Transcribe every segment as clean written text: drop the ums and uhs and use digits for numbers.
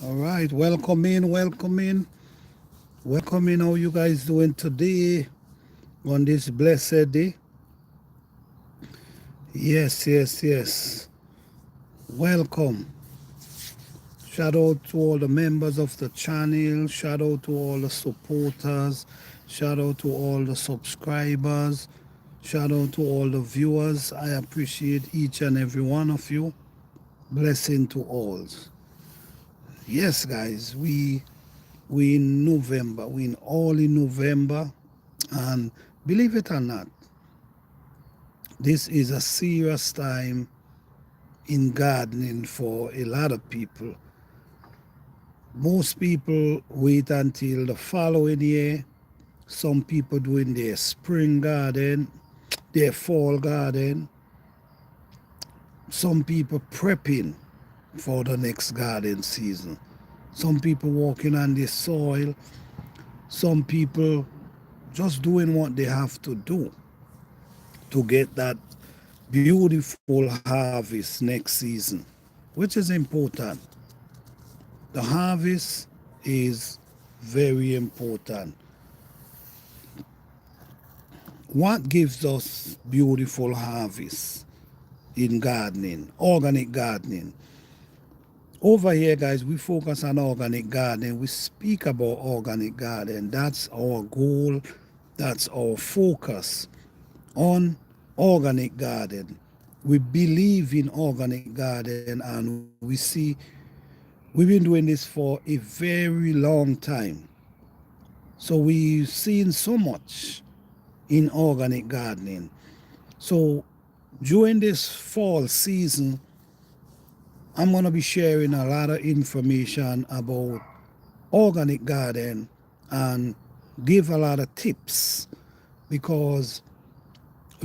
All right, welcome in, welcome in, welcome in. How you guys doing today on this blessed day? Yes, yes, yes. Welcome. Shout out to all the members of the channel. Shout out to all the supporters. Shout out to all the subscribers. Shout out to all the viewers. I appreciate each and every one of you. Blessing to all. Yes, guys, we in November. We in all in November. And believe it or not, this is a serious time in gardening for a lot of people. Most people wait until the following year. Some people doing their spring garden, their fall garden. Some people prepping for the next garden season. Some people walking on the soil. Some people just doing what they have to do to get that beautiful harvest next season, which is important. The harvest is very important. What gives us beautiful harvest in gardening, organic gardening? Over here, guys, we focus on organic gardening. We speak about organic gardening. That's our goal. That's our focus on organic garden. We believe in organic garden and we've been doing this for a very long time. So we've seen so much in organic gardening. So during this fall season, I'm going to be sharing a lot of information about organic garden and give a lot of tips because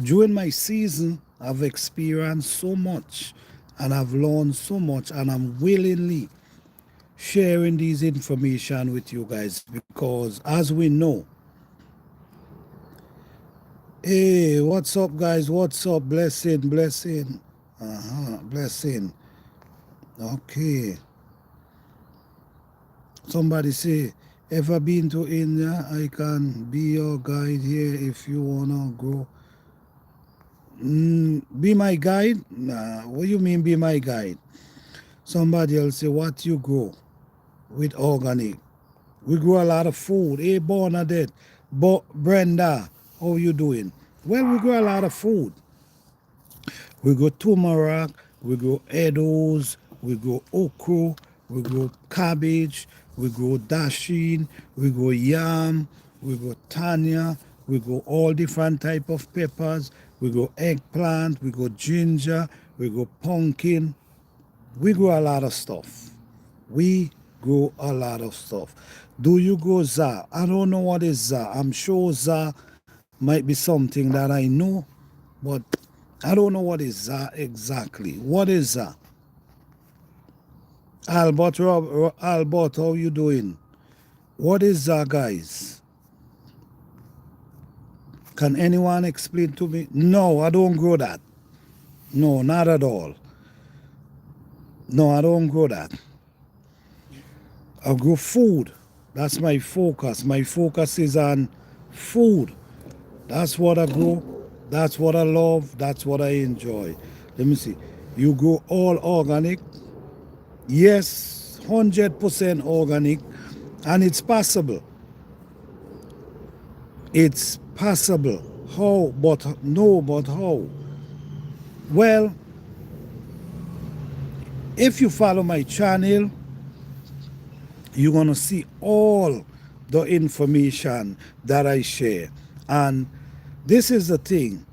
during my season, I've experienced so much and I've learned so much, and I'm willingly sharing these information with you guys because, as we know, hey, what's up, guys? What's up? Blessing, blessing. Blessing. Okay. Somebody say, ever been to India? I can be your guide here if you wanna grow. Be my guide? Nah, what do you mean be my guide? Somebody else say, what you grow with organic? We grow a lot of food. Hey, Bernadette, Brenda, how you doing? Well, we grow a lot of food. We grow turmeric, we grow edos, we grow okra, we grow cabbage, we grow dasheen, we grow yam, we grow tanya, we grow all different type of peppers, we grow eggplant, we grow ginger, we grow pumpkin. We grow a lot of stuff. We grow a lot of stuff. Do you grow za? I don't know what is za. I'm sure za might be something that I know, but I don't know what is za exactly. What is za? Albert, how you doing? What is za, guys? Can anyone explain to me? No, I don't grow that. No, not at all. No, I don't grow that. I grow food. That's my focus. My focus is on food. That's what I grow. That's what I love. That's what I enjoy. Let me see. You grow all organic? Yes, 100% organic. And it's possible. It's possible. How? But no, but how? Well, if you follow my channel, you're going to see all the information that I share. And this is the thing.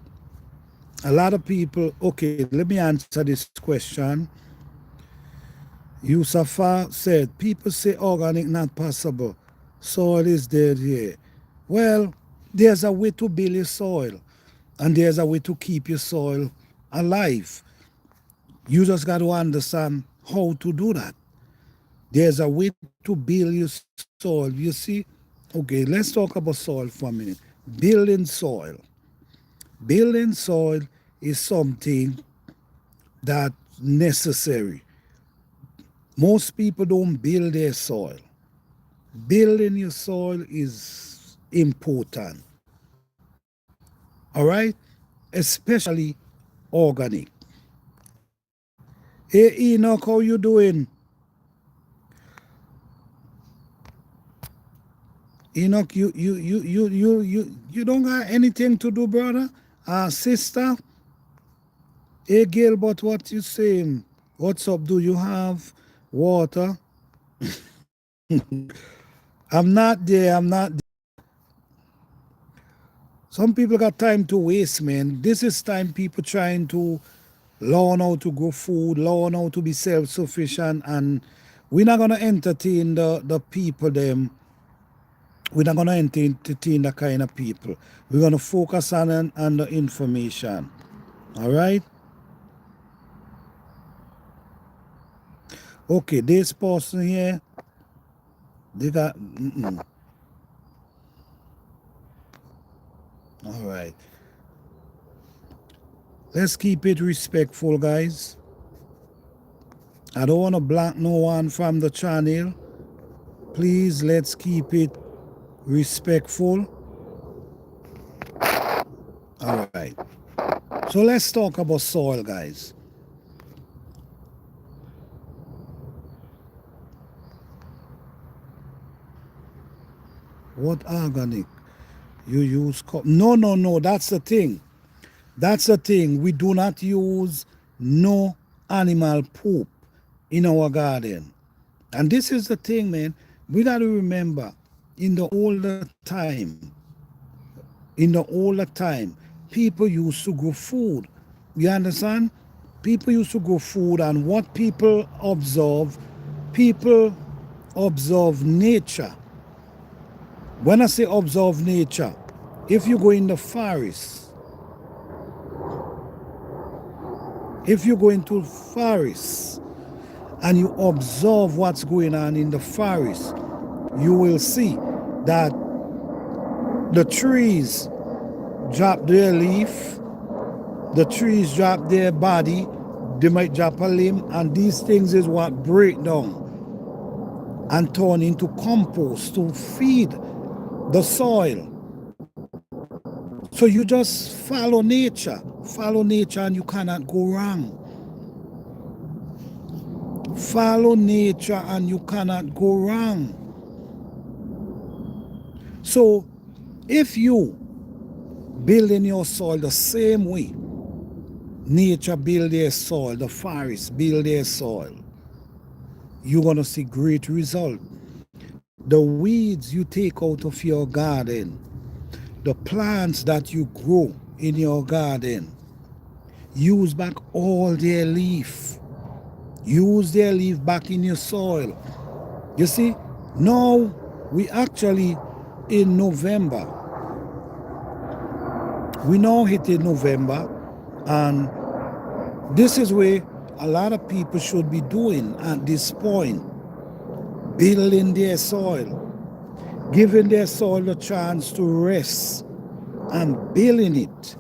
A lot of people, okay, let me answer this question. Yusafa said, people say organic not possible. Soil is dead here. Well, there's a way to build your soil, and there's a way to keep your soil alive. You just got to understand how to do that. There's a way to build your soil. You see, okay, let's talk about soil for a minute. Building soil. Building soil is something that's necessary. Most people don't build their soil. Building your soil is important. All right? Especially organic. Hey Enoch, how you doing? Enoch, you don't got anything to do, brother? Sister? Hey Gilbert, what you saying? What's up? Do you have water? I'm not there. Some people got time to waste, man. This is time people trying to learn how to grow food, learn how to be self-sufficient, and we're not gonna entertain the people them. We're not gonna entertain the kind of people. We're gonna focus on the information. All right. Okay, this person here, they got. All right. Let's keep it respectful, guys. I don't want to block no one from the channel. Please, let's keep it respectful. All right. So let's talk about soil, guys. What organic? You use... No. That's the thing. That's the thing. We do not use no animal poop in our garden. And this is the thing, man. We got to remember, in the older time, people used to grow food. You understand? People used to grow food, and what people observe nature. When I say observe nature, if you go in the forest, and you observe what's going on in the forest, you will see that the trees drop their leaf, the trees drop their body, they might drop a limb, and these things is what break down and turn into compost to feed the soil. So you just follow nature, and you cannot go wrong. Follow nature and you cannot go wrong. So if you build in your soil the same way nature build their soil, the forest build their soil, you're going to see great result. The weeds you take out of your garden, the plants that you grow in your garden, use back all their leaf. Use their leaf back in your soil. You see, now we actually in November. We now hit in November, and this is where a lot of people should be doing at this point. Building their soil, giving their soil a chance to rest and building it.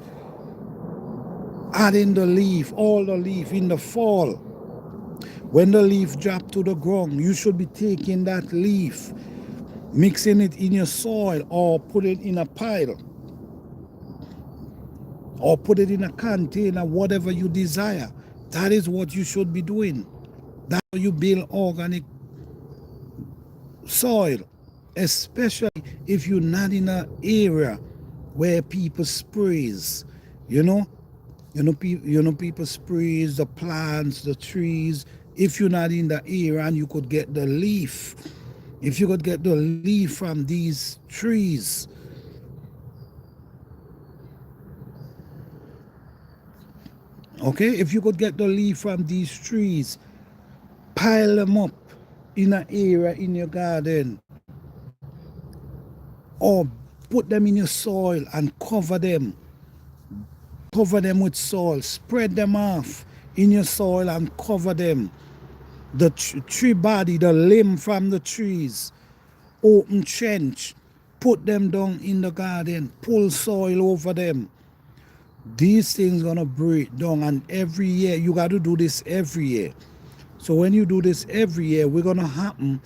Adding the leaf, all the leaf in the fall. When the leaf drop to the ground, you should be taking that leaf, mixing it in your soil, or put it in a pile, or put it in a container, whatever you desire. That is what you should be doing. That's how you build organic soil, especially if you're not in an area where people sprays, people sprays the plants, the trees. If you're not in the area, and you could get the leaf, if you could get the leaf from these trees, okay, if you could get the leaf from these trees, pile them up in an area in your garden, or put them in your soil and cover them with soil, spread them off in your soil and cover them. The tree body, the limb from the trees, open trench, put them down in the garden, pull soil over them. These things gonna break down, and every year, you got to do this every year. So when you do this every year, we're gonna happen.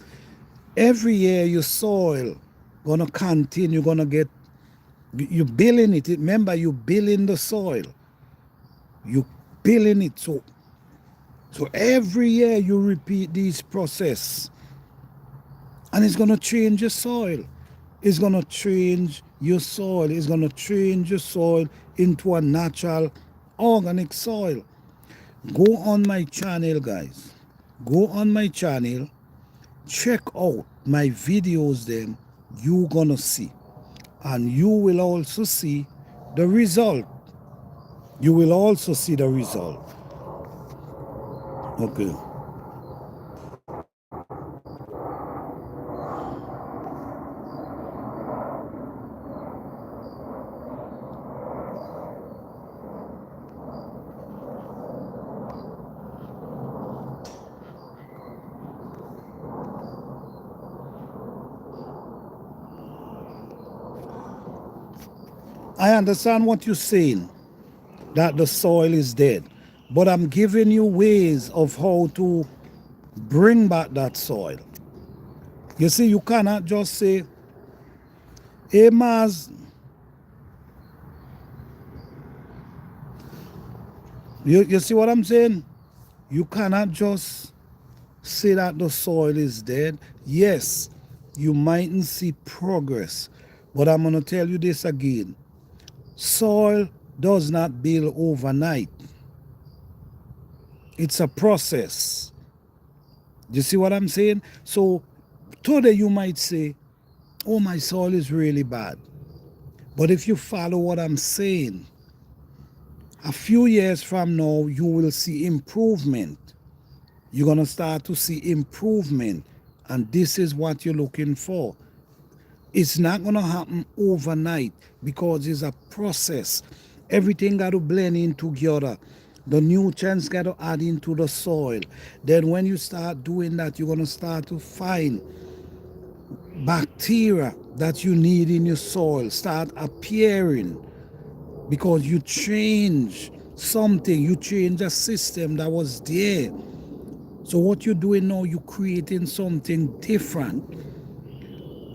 Every year your soil gonna continue, gonna get you building it. Remember, you building the soil. You building it. So every year you repeat this process. And it's gonna change your soil. It's gonna change your soil. It's gonna change your soil into a natural organic soil. Go on my channel, guys. Go on my channel, check out my videos then you gonna see, and you will also see the result. You will also see the result. Okay. I understand what you're saying, that the soil is dead, but I'm giving you ways of how to bring back that soil. You see, you cannot just say, hey Maz, you see what I'm saying? You cannot just say that the soil is dead. Yes, you mightn't see progress, but I'm going to tell you this again. Soil does not build overnight. It's a process. You see what I'm saying? So today you might say, oh, my soil is really bad. But if you follow what I'm saying, a few years from now, you will see improvement. You're going to start to see improvement. And this is what you're looking for. It's not going to happen overnight because it's a process. Everything got to blend in together. The nutrients got to add into the soil. Then when you start doing that, you're going to start to find bacteria that you need in your soil start appearing because you change something. You change a system that was there. So what you're doing now, you're creating something different.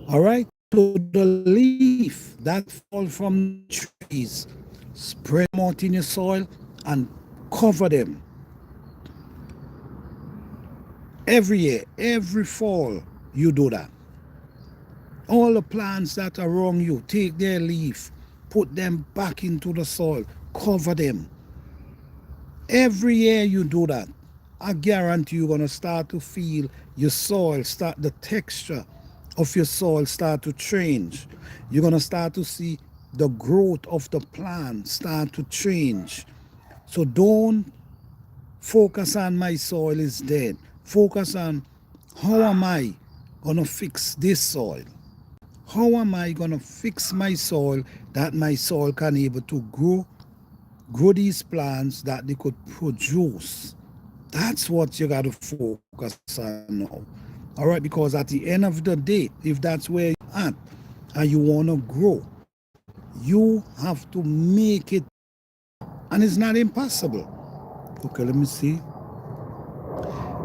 All right? So the leaf that fall from the trees, spread them out in your soil and cover them. Every year, every fall, you do that. All the plants that are around you, take their leaf, put them back into the soil, cover them. Every year you do that, I guarantee you're going to start to feel your soil, the texture of your soil start to change. You're going to start to see the growth of the plant start to change. So don't focus on my soil is dead. Focus on how am I going to fix this soil? How am I going to fix my soil that my soil can able to grow these plants that they could produce? That's what you got to focus on now. All right, because at the end of the day, if that's where you're at and you want to grow, you have to make it, and it's not impossible. Okay, let me see.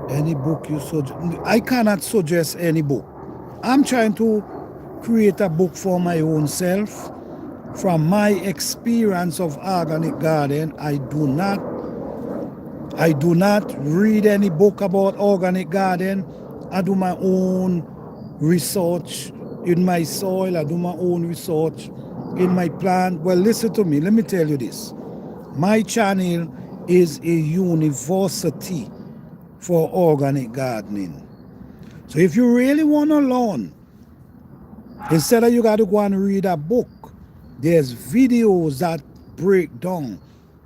Any book you suggest? I cannot suggest any book. I'm trying to create a book for my own self. From my experience of organic garden, I do not read any book about organic garden. I do my own research in my soil. I do my own research in my plant. Well, listen to me. Let me tell you this. My channel is a university for organic gardening. So if you really want to learn, instead of you got to go and read a book, there's videos that break down,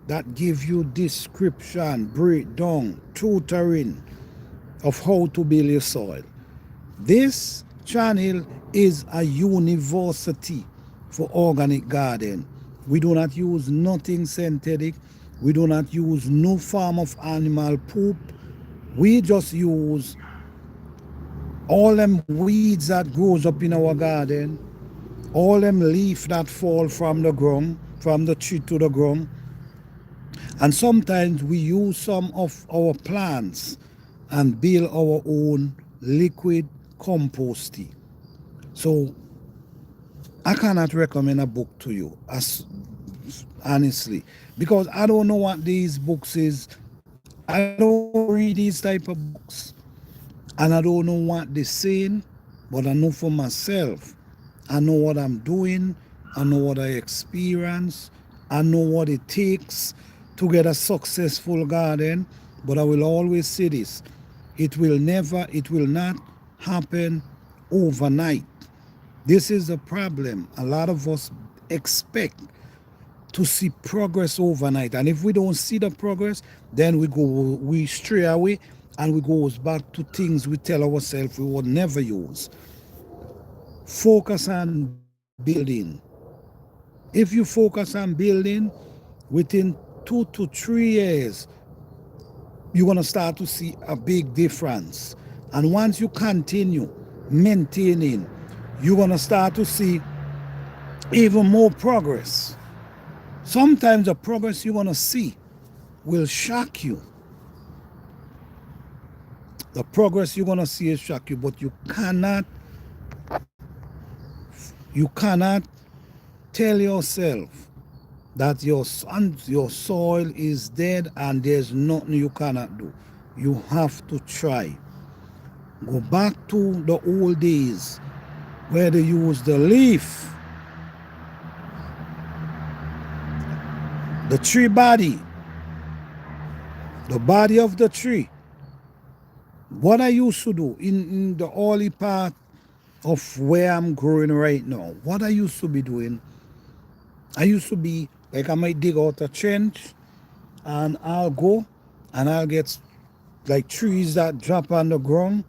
that give you description, breakdown, tutoring of how to build your soil. This channel is a university for organic garden. We do not use nothing synthetic. We do not use no form of animal poop. We just use all them weeds that grows up in our garden, all them leaves that fall from the ground, from the tree to the ground. And sometimes we use some of our plants and build our own liquid compost. So I cannot recommend a book to you, as honestly, because I don't know what these books is. I don't read these type of books, and I don't know what they're saying, but I know for myself. I know what I'm doing. I know what I experience. I know what it takes to get a successful garden. But I will always say this: it will not happen overnight. This is the problem. A lot of us expect to see progress overnight, and if we don't see the progress, then we stray away, and we goes back to things we tell ourselves we would never use. Focus on building. If you focus on building, within 2 to 3 years you're going to start to see a big difference. And once you continue maintaining, you're going to start to see even more progress. Sometimes the progress you're going to see will shock you. The progress you're going to see is shock you, but you cannot tell yourself that your soil is dead and there's nothing you cannot do. You have to try. Go back to the old days where they used the leaf, the tree body, the body of the tree. What I used to do in the early part of where I'm growing right now, what I used to be doing, I used to be like, I might dig out a trench and I'll go and I'll get like trees that drop on the ground.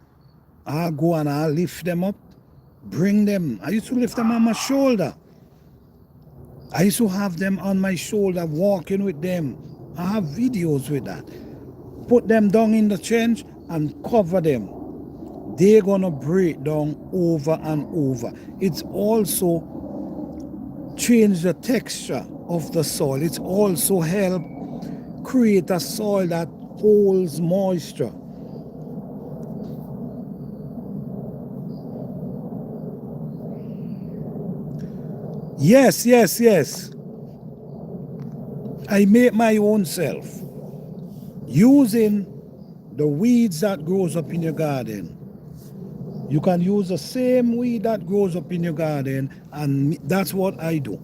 I'll go and I'll lift them up, bring them. I used to lift them on my shoulder. I used to have them on my shoulder, walking with them. I have videos with that. Put them down in the trench and cover them. They're gonna break down over and over. It's also change the texture of the soil. It's also help create a soil that holds moisture. Yes, yes, yes. I make my own self using the weeds that grows up in your garden. You can use the same weed that grows up in your garden, and that's what I do.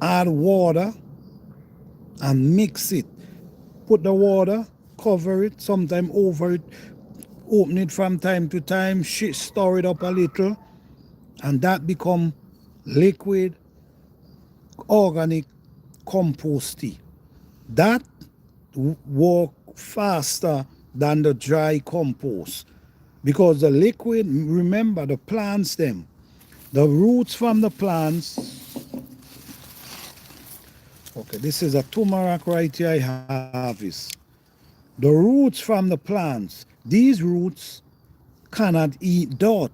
Add water and mix it. Put the water, cover it, sometime over it, open it from time to time, stir it up a little, and that become liquid organic composting. That work faster than the dry compost, because the liquid, remember the plants them, the roots from the plants. Okay, this is a turmeric right here I harvest. The roots from the plants, these roots cannot eat dirt.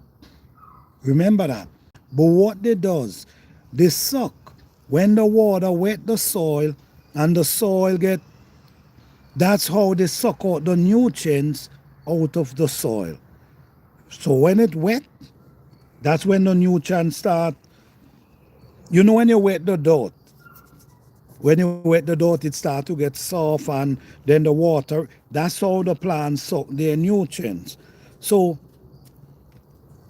Remember that. But what they does, they suck when the water wet the soil and the soil get, that's how they suck out the nutrients out of the soil. So when it wet, that's when the nutrients start. You know, when you wet the dirt, when you wet the dirt, it starts to get soft, and then the water, that's how the plants suck their nutrients. So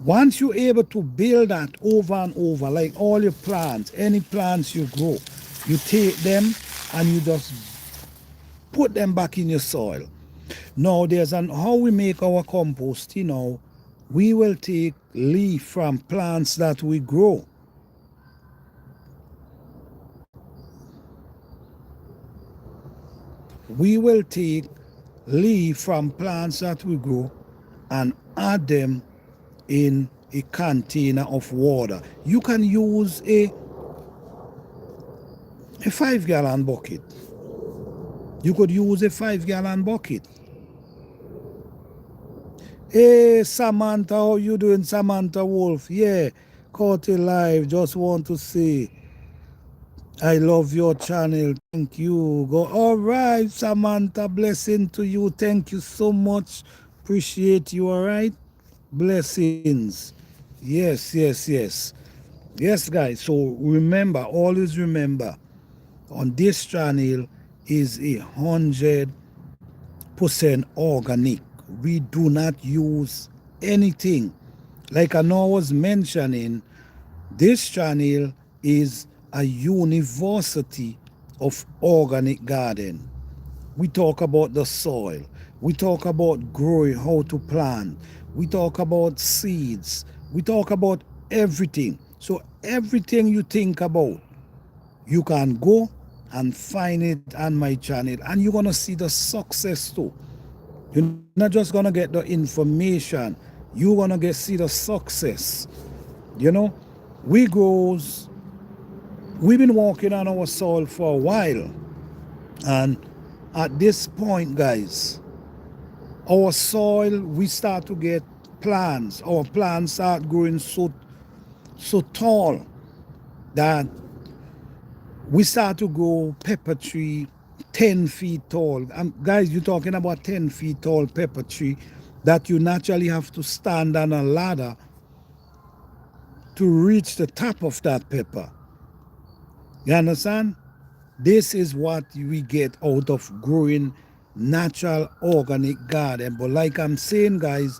once you're able to build that over and over, like all your plants, any plants you grow, you take them and you just put them back in your soil. Now there's an how we make our compost. We will take leaf from plants that we grow. We will take leaf from plants that we grow and add them in a container of water. You can use a 5-gallon bucket. You could use a 5-gallon bucket. Hey Samantha, how you doing, Samantha Wolf? Yeah, caught it live. Just want to say I love your channel. Thank you. Go all right, Samantha. Blessing to you. Thank you so much Appreciate you, all right? Blessings. Yes, yes, yes. Yes, guys. So remember, always remember, on this channel is 100% organic. We do not use anything. Like I know I was mentioning, this channel is a university of organic garden. We talk about the soil. We talk about growing, how to plant. We talk about seeds. We talk about everything. So everything you think about, you can go and find it on my channel, and you're gonna see the success too. You're not just gonna get the information, you're gonna see the success. You know, we grows, we've been working on our soil for a while, and at this point, guys, our soil, we start to get plants. Our plants start growing so tall that we start to grow pepper tree 10 feet tall. Guys, you're talking about 10 feet tall pepper tree that you naturally have to stand on a ladder to reach the top of that pepper. You understand? This is what we get out of growing natural organic garden. But like I'm saying, guys,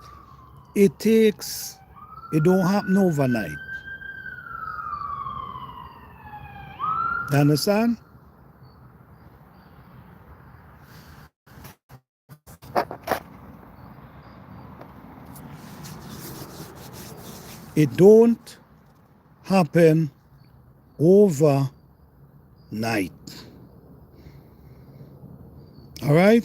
it don't happen overnight. You understand? It don't happen overnight. All right?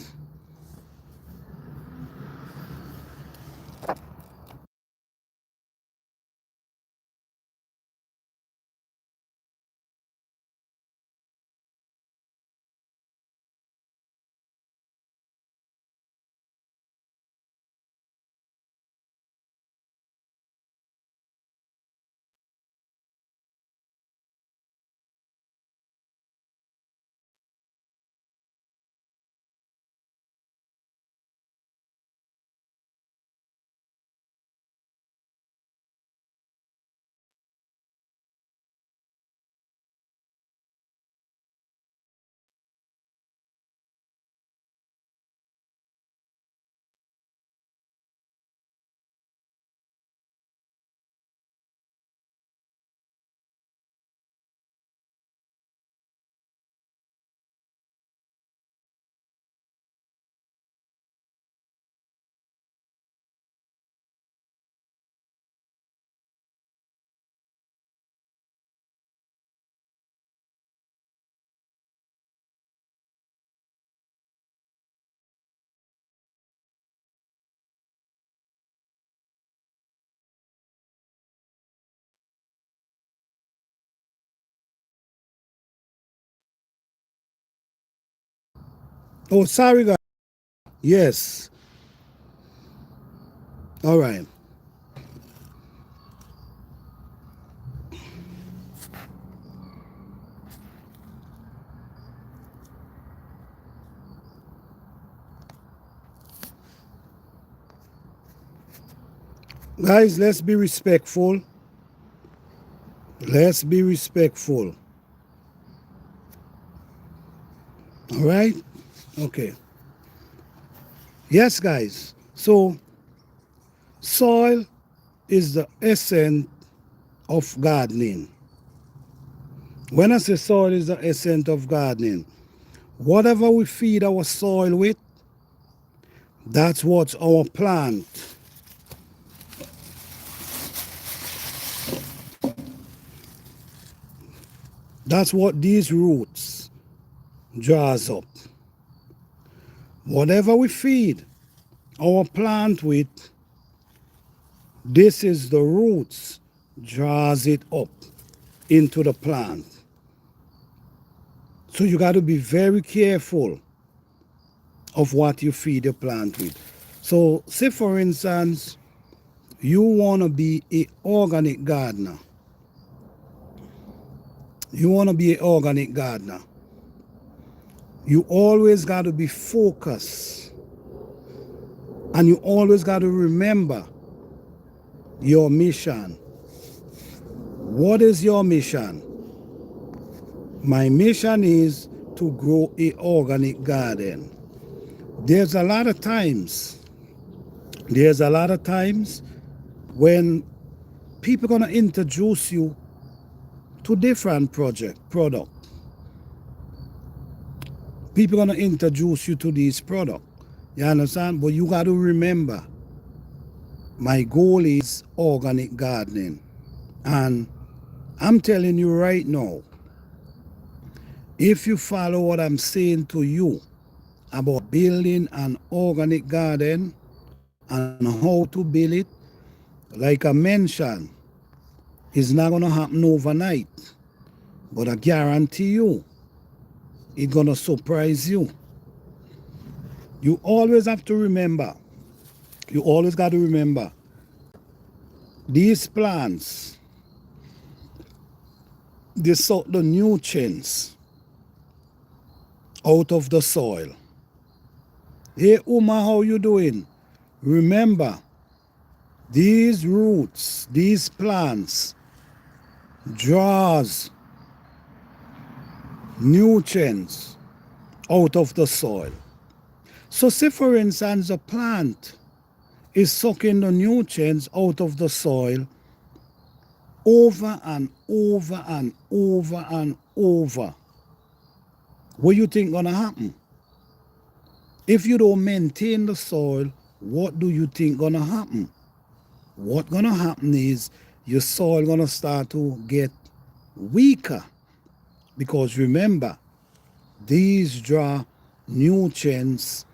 Oh, sorry, guys. Yes. All right. Guys, let's be respectful. Let's be respectful. All right? Okay. Yes, guys. So, soil is the essence of gardening. When I say soil is the essence of gardening, whatever we feed our soil with, that's what our plant. That's what these roots draws up. Whatever we feed our plant with, this is the roots draws it up into the plant. So you got to be very careful of what you feed your plant with. So say for instance, you want to be an organic gardener. You want to be an organic gardener. You always got to be focused And you always got to remember your mission. What is your mission? My mission is to grow an organic garden. There's a lot of times when people are going to introduce you to different product. People are going to introduce you to these products. You understand? But you got to remember, my goal is organic gardening. And I'm telling you right now, if you follow what I'm saying to you about building an organic garden and how to build it, like I mentioned, it's not going to happen overnight. But I guarantee you, it's going to surprise you. You always have to remember, you always got to remember, these plants, they suck the nutrients out of the soil. Hey, Uma, how you doing? Remember, these roots, these plants, draws nutrients out of the soil. So say for instance, a plant is sucking the nutrients out of the soil over and over and over and over. What do you think gonna happen? If you don't maintain the soil, what do you think gonna happen? What gonna happen is your soil gonna start to get weaker. Because remember, these draw nutrients,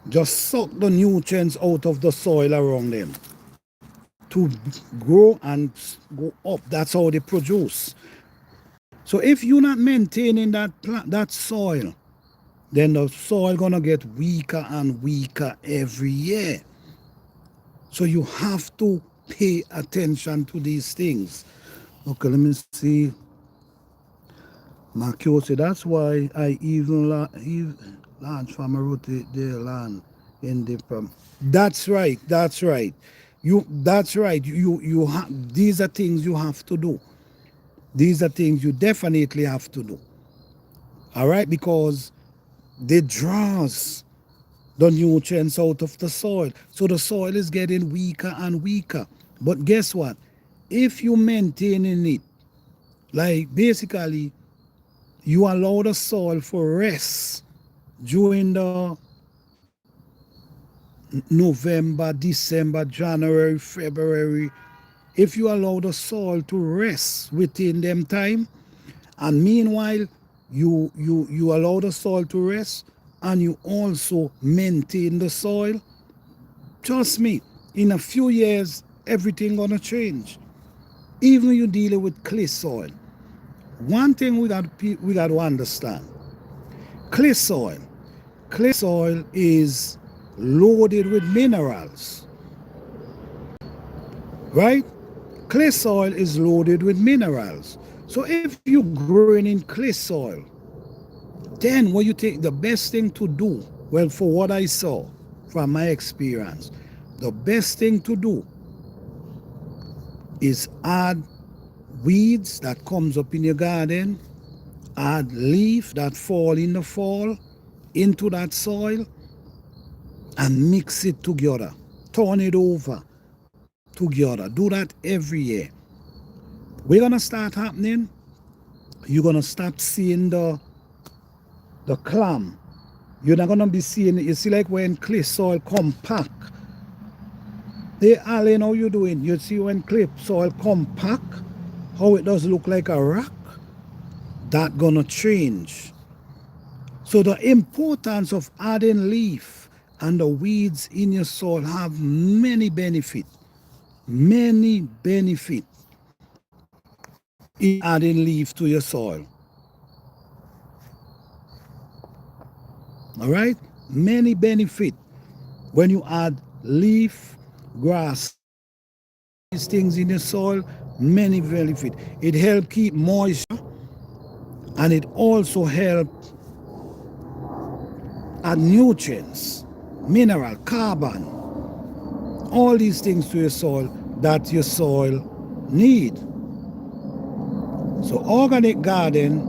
just suck the nutrients out of the soil around them to grow and go up. That's how they produce. So if you're not maintaining that soil, then the soil gonna get weaker and weaker every year. So you have to pay attention to these things. Okay, let me see. Marciosi, that's why I even land from a rotate their land in the That's right. That's right. You have, these are things you have to do. These are things you definitely have to do. All right, because they draws the nutrients out of the soil. So the soil is getting weaker and weaker. But guess what? If you maintaining it, like basically you allow the soil for rest during the November, December, January, February. If you allow the soil to rest within them time, and meanwhile you allow the soil to rest and you also maintain the soil, trust me, in a few years everything gonna change. Even you dealing with clay soil. One thing we got to understand, clay soil is loaded with minerals, right? Clay soil is loaded with minerals. So if you're growing in clay soil, then what you think the best thing to do, well, for what I saw from my experience, the best thing to do is add weeds that comes up in your garden, add leaf that fall in the fall into that soil, and mix it together. Turn it over together. Do that every year. We're gonna start happening. You're gonna start seeing the clam. You're not gonna be seeing it. You see, like when clay soil compact. Hey Alan, how you doing? You see when clay soil compact, how it does look like a rock? That gonna change. So the importance of adding leaf and the weeds in your soil have many benefits. Many benefits in adding leaf to your soil. All right? Many benefits when you add leaf, grass, these things in your soil, many benefits. It helps keep moisture, and it also helps add nutrients, mineral, carbon. all these things to your soil that your soil need. So organic garden,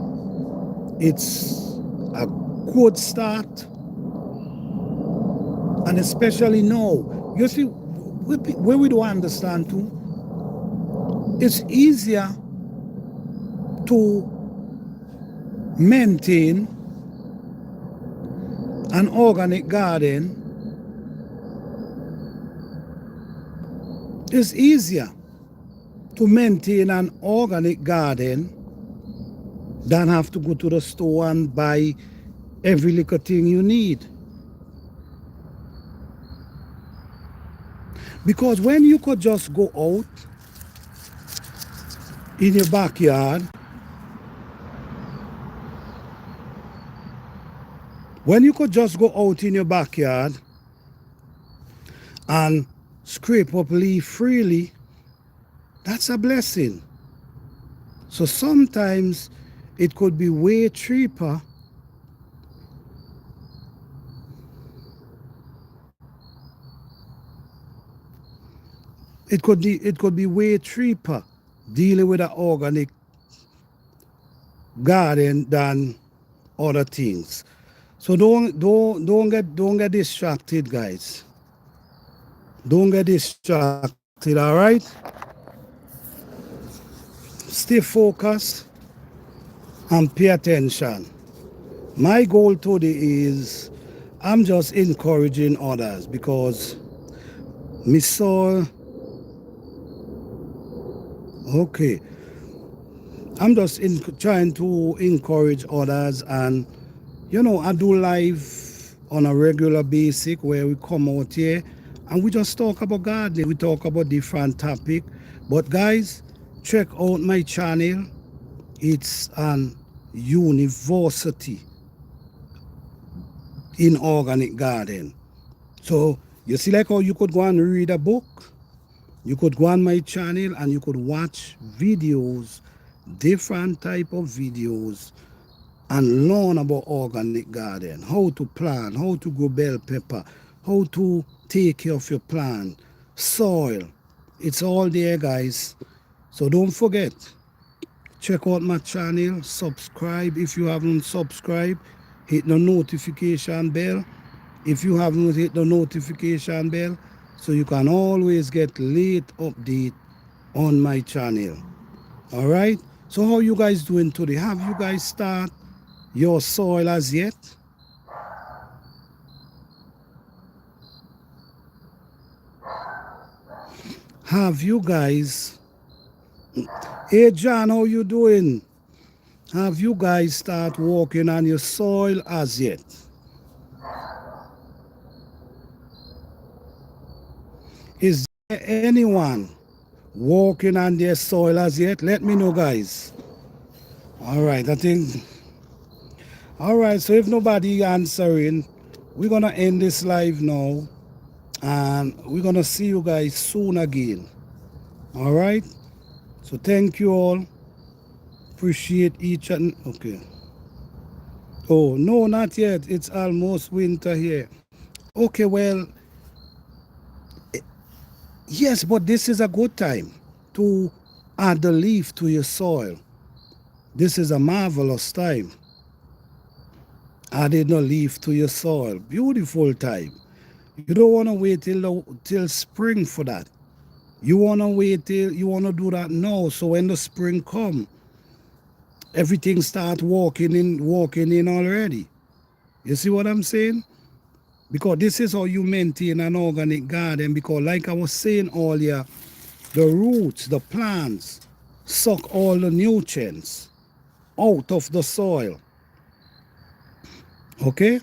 it's a good start, and especially now. You see, where we don't understand too, it's easier to maintain an organic garden. It's easier to maintain an organic garden than have to go to the store and buy every little thing you need. Because when you could just go out in your backyard, when you could just go out in your backyard and scrape up leaf freely, that's a blessing. So sometimes it could be way cheaper it could be way cheaper dealing with an organic garden than other things. So don't get distracted, guys. Don't get distracted, all right? Stay focused and pay attention. My goal today is I'm just encouraging others because me saw, okay, I'm just trying to encourage others, and you know, I do live on a regular basis where we come out here and we just talk about gardening. We talk about different topic. But guys, check out my channel. It's an university in organic garden. So you see like how you could go and read a book, you could go on my channel and you could watch videos, different type of videos, and learn about organic garden, how to plant, how to grow bell pepper, how to take care of your plant, soil. It's all there, guys. So don't forget, check out my channel, subscribe if you haven't subscribed, hit the notification bell if you haven't hit the notification bell, so you can always get late update on my channel. All right, so how you guys doing today? Have you guys start your soil as yet? Have you guys, hey John, how you doing? Have you guys start working on your soil as yet? Is there anyone working on their soil as yet? Let me know, guys. All right, I think, all right, so if nobody answering, we're gonna end this live now, and we're gonna see you guys soon again. All right, so thank you all, appreciate each and okay. Oh no, not yet, it's almost winter here. Okay, well, yes, but this is a good time to add the leaf to your soil. This is a marvelous time. Adding a leaf to your soil, beautiful time. You don't want to wait till spring for that. You want to wait till, you want to do that now, so when the spring come, everything start walking in already. You see what I'm saying? Because this is how you maintain an organic garden, because like I was saying earlier, the roots, the plants, suck all the nutrients out of the soil. Okay?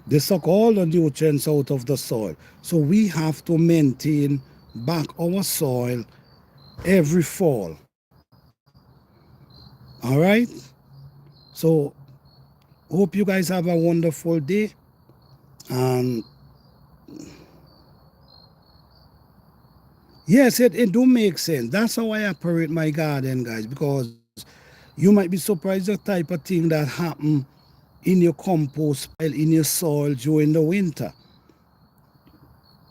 They suck all the nutrients out of the soil. So we have to maintain back our soil every fall. All right? So hope you guys have a wonderful day. And yes, it do make sense. That's how I operate my garden, guys, because you might be surprised the type of thing that happen in your compost pile, in your soil during the winter.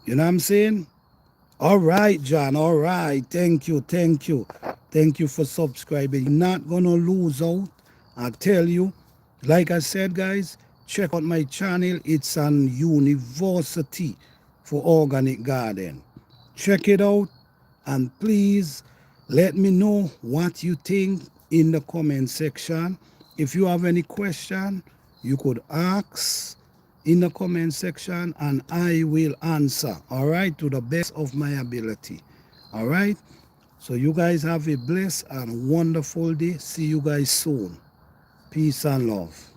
You know what I'm saying? All right, John. All right. Thank you. Thank you. Thank you for subscribing. You're not going to lose out. I tell you. Like I said, guys, check out my channel. It's an university for organic garden. Check it out. And please let me know what you think in the comment section. If you have any question, you could ask in the comment section and I will answer, all right, to the best of my ability. All right. So you guys have a blessed and wonderful day. See you guys soon. Peace and love.